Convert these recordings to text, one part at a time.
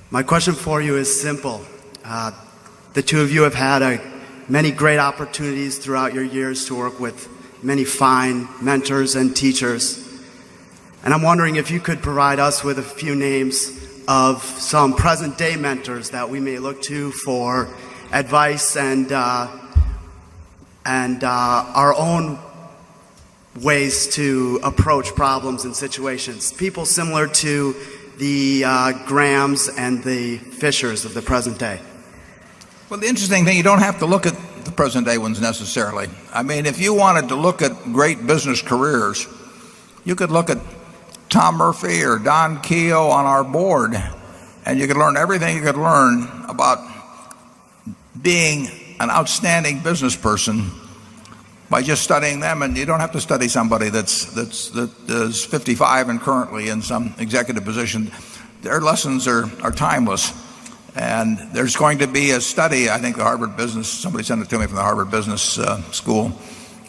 My question for you is simple. The two of you have had many great opportunities throughout your years to work with many fine mentors and teachers. And I'm wondering if you could provide us with a few names of some present-day mentors that we may look to for advice and our own ways to approach problems and situations. People similar to the Grahams and the Fishers of the present day. Well, the interesting thing, you don't have to look at the present day ones necessarily. I mean, if you wanted to look at great business careers, you could look at Tom Murphy or Don Keogh on our board, and you could learn everything you could learn about being an outstanding business person by just studying them. And you don't have to study somebody that is 55 and currently in some executive position. Their lessons are timeless. And there's going to be a study, I think the Harvard Business, somebody sent it to me from the Harvard Business School,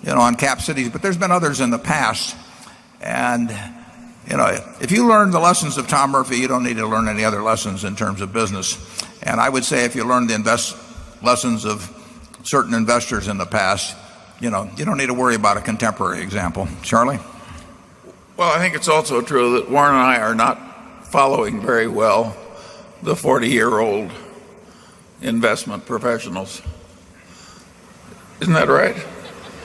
on cap cities, but there's been others in the past. And if you learn the lessons of Tom Murphy, you don't need to learn any other lessons in terms of business. And I would say if you learn the lessons of certain investors in the past, you don't need to worry about a contemporary example. Charlie? Well, I think it's also true that Warren and I are not following very well the 40-year-old investment professionals. Isn't that right?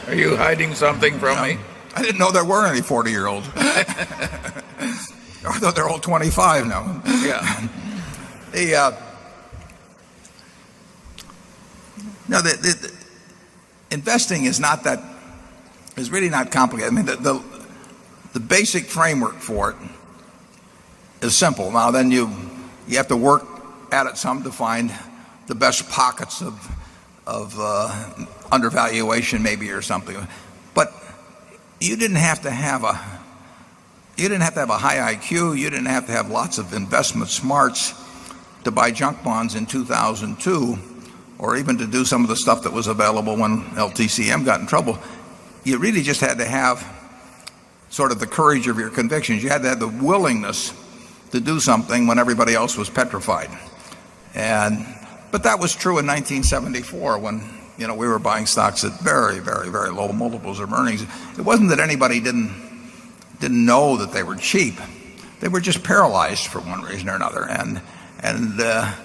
Are you hiding something from me? I didn't know there were any 40-year-olds. I thought they're all 25 now. Yeah. The investing is really not complicated. I mean, the basic framework for it is simple. Now, then you have to work at it some to find the best pockets of undervaluation maybe or something. But you didn't have to have a high IQ. You didn't have to have lots of investment smarts to buy junk bonds in 2002, or even to do some of the stuff that was available when LTCM got in trouble. You really just had to have sort of the courage of your convictions. You had to have the willingness to do something when everybody else was petrified. But that was true in 1974 when we were buying stocks at very, very, very low multiples of earnings. It wasn't that anybody didn't know that they were cheap. They were just paralyzed for one reason or another. And that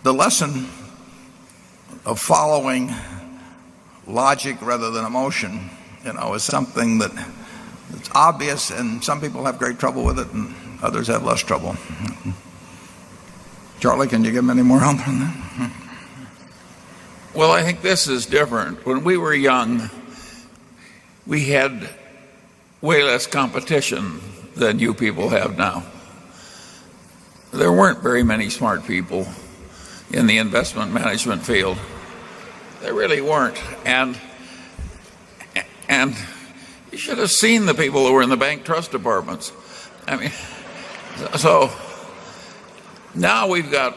the lesson of following logic rather than emotion, is something that it's obvious, and some people have great trouble with it, and others have less trouble. Charlie, can you give them any more help on that? Well, I think this is different. When we were young, we had way less competition than you people have now. There weren't very many smart people in the investment management field. There really weren't. And you should have seen the people who were in the bank trust departments. I mean, so now we've got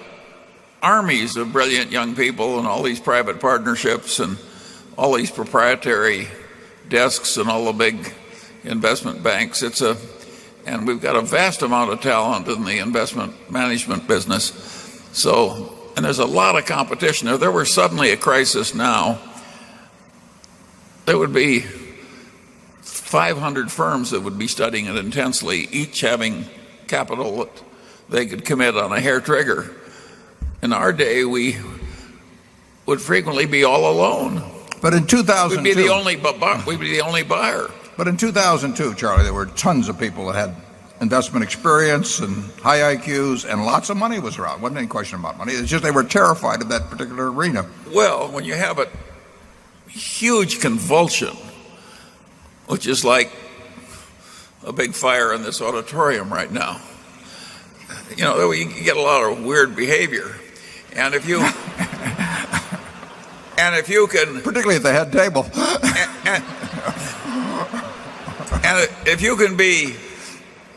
armies of brilliant young people and all these private partnerships and all these proprietary desks and all the big investment banks. And we've got a vast amount of talent in the investment management business. And there's a lot of competition. If there were suddenly a crisis now, there would be 500 firms that would be studying it intensely, each having capital that they could commit on a hair trigger. In our day, we would frequently be all alone. But in 2002, we'd be the only buyer. But in 2002, Charlie, there were tons of people that had investment experience and high IQs, and lots of money was around. Wasn't any question about money. It's just they were terrified of that particular arena. Well, when you have a huge convulsion, which is like a big fire in this auditorium right now, you get a lot of weird behavior. And if you can, particularly at the head table, and if you can be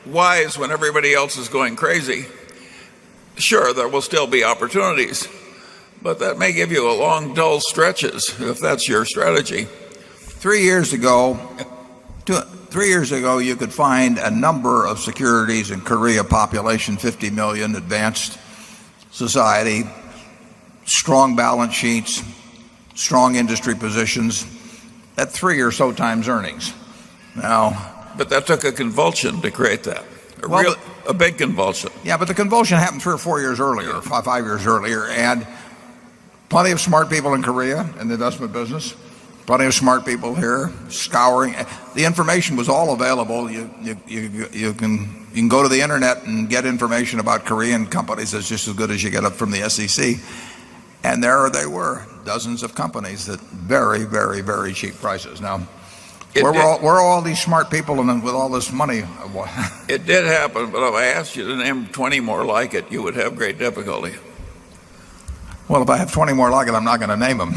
wise when everybody else is going crazy, sure, there will still be opportunities, but that may give you a long, dull stretches if that's your strategy. 3 years ago, 3 years ago, you could find a number of securities in Korea, population 50 million, advanced society, strong balance sheets, strong industry positions at 3 or so times earnings. Now, but that took a convulsion to create that. A big convulsion. Yeah, but the convulsion happened 3 or 4 years earlier, 5 years earlier, and plenty of smart people in Korea in the investment business, plenty of smart people here scouring. The information was all available. You can go to the internet and get information about Korean companies that's just as good as you get up from the SEC. And there they were, dozens of companies at very, very, very cheap prices. Now, where are all these smart people and with all this money? It did happen, but if I asked you to name 20 more like it, you would have great difficulty. Well, if I have 20 more like it, I'm not going to name them.